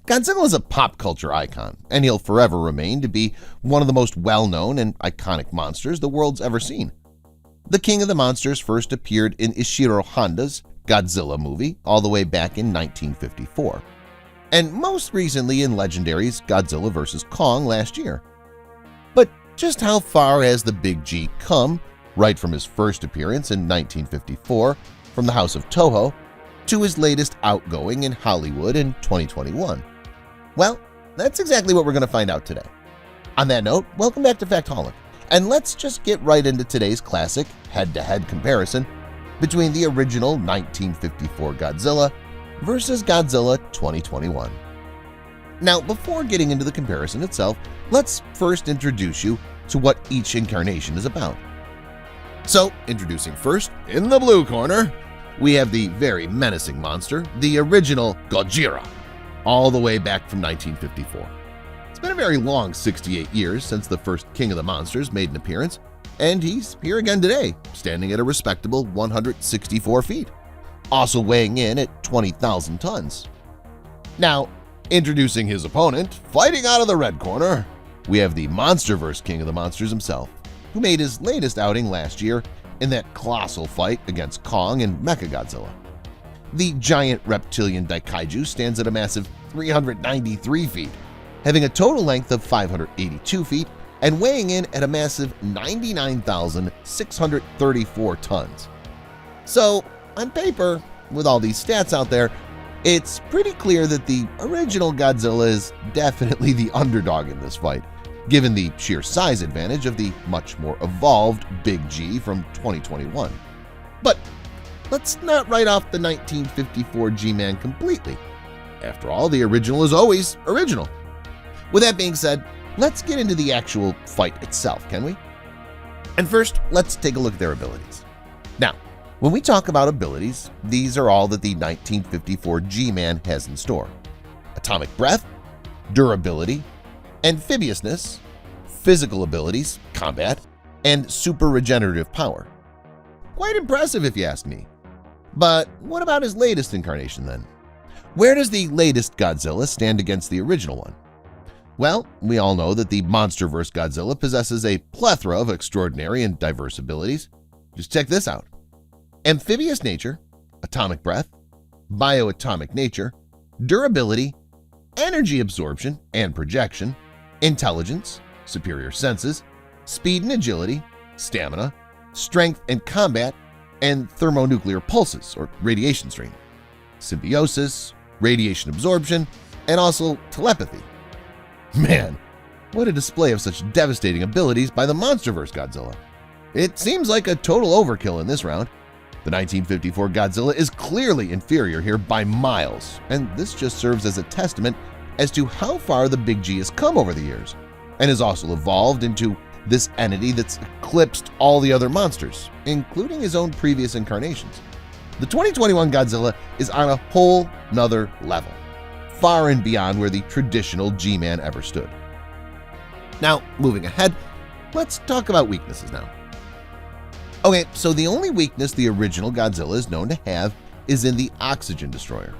Godzilla is a pop culture icon, and he'll forever remain to be one of the most well-known and iconic monsters the world's ever seen. The king of the monsters first appeared in Ishiro Honda's Godzilla movie all the way back in 1954, and most recently in Legendary's Godzilla vs. Kong last year. But just how far has the Big G come, right from his first appearance in 1954 from the house of ToHo to his latest outgoing in Hollywood in 2021? Well, that's exactly what we're going to find out today. On that note, welcome back to Factholic, and let's just get right into today's classic head-to-head comparison between the original 1954 Godzilla versus Godzilla 2021. Now, before getting into the comparison itself, let's first introduce you to what each incarnation is about. So, introducing first, in the blue corner, we have the very menacing monster, the original Godzilla, all the way back from 1954. It's been a very long 68 years since the first King of the Monsters made an appearance, and he's here again today, standing at a respectable 164 feet, also weighing in at 20,000 tons. Now, introducing his opponent, fighting out of the red corner, we have the Monsterverse King of the Monsters himself, who made his latest outing last year in that colossal fight against Kong and Mechagodzilla. The giant reptilian Daikaiju stands at a massive 393 feet, having a total length of 582 feet and weighing in at a massive 99,634 tons. So, on paper, with all these stats out there, it's pretty clear that the original Godzilla is definitely the underdog in this fight, given the sheer size advantage of the much more evolved Big G from 2021. But let's not write off the 1954 G-Man completely. After all, the original is always original. With that being said, let's get into the actual fight itself, can we? And first, let's take a look at their abilities. Now, when we talk about abilities, these are all that the 1954 G-Man has in store: atomic breath, durability, amphibiousness, physical abilities, combat, and super regenerative power. Quite impressive if you ask me. But what about his latest incarnation then? Where does the latest Godzilla stand against the original one? Well, we all know that the Monsterverse Godzilla possesses a plethora of extraordinary and diverse abilities. Just check this out: amphibious nature, atomic breath, bioatomic nature, durability, energy absorption and projection, intelligence, superior senses, speed and agility, stamina, strength and combat, and thermonuclear pulses or radiation stream, symbiosis, radiation absorption, and also telepathy. Man, what a display of such devastating abilities by the Monsterverse Godzilla. It seems like a total overkill in this round. The 1954 Godzilla is clearly inferior here by miles, and this just serves as a testament as to how far the Big G has come over the years, and has also evolved into this entity that's eclipsed all the other monsters, including his own previous incarnations. The 2021 Godzilla is on a whole nother level, far and beyond where the traditional G-Man ever stood. Now, moving ahead, let's talk about weaknesses now. Okay, so the only weakness the original Godzilla is known to have is in the oxygen destroyer.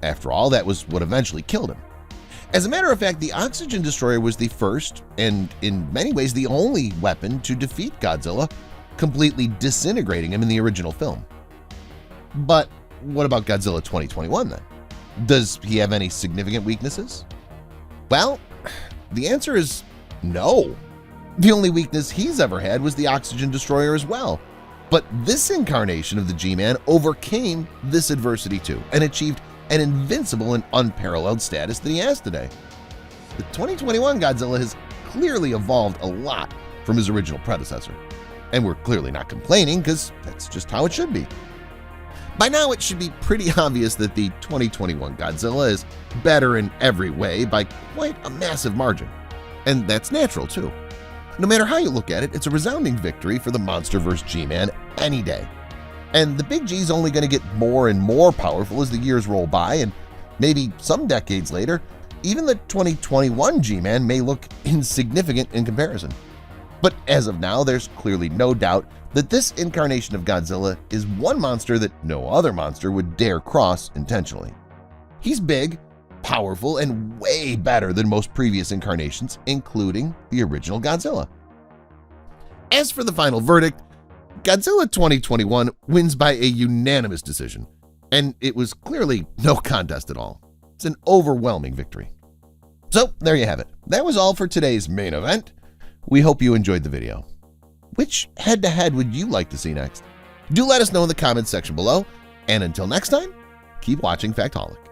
After all, that was what eventually killed him. As a matter of fact, the oxygen destroyer was the first, and in many ways the only weapon to defeat Godzilla, completely disintegrating him in the original film. But what about Godzilla 2021 then? Does he have any significant weaknesses? Well, the answer is no. The only weakness he's ever had was the oxygen destroyer as well. But this incarnation of the G-Man overcame this adversity too, and achieved an invincible and unparalleled status that he has today. The 2021 Godzilla has clearly evolved a lot from his original predecessor, and we're clearly not complaining because that's just how it should be. By now, it should be pretty obvious that the 2021 Godzilla is better in every way by quite a massive margin, and that's natural too. No matter how you look at it, it's a resounding victory for the Monsterverse G-Man any day. And the Big G's only going to get more and more powerful as the years roll by, and maybe some decades later, even the 2021 G-Man may look insignificant in comparison. But as of now, there's clearly no doubt that this incarnation of Godzilla is one monster that no other monster would dare cross intentionally. He's big, powerful and way better than most previous incarnations, including the original Godzilla. As for the final verdict, Godzilla 2021 wins by a unanimous decision, and it was clearly no contest at all. It's an overwhelming victory. So there you have it. That was all for today's main event. We hope you enjoyed the video. Which head-to-head would you like to see next? Do let us know in the comments section below, and until next time, keep watching Factholic.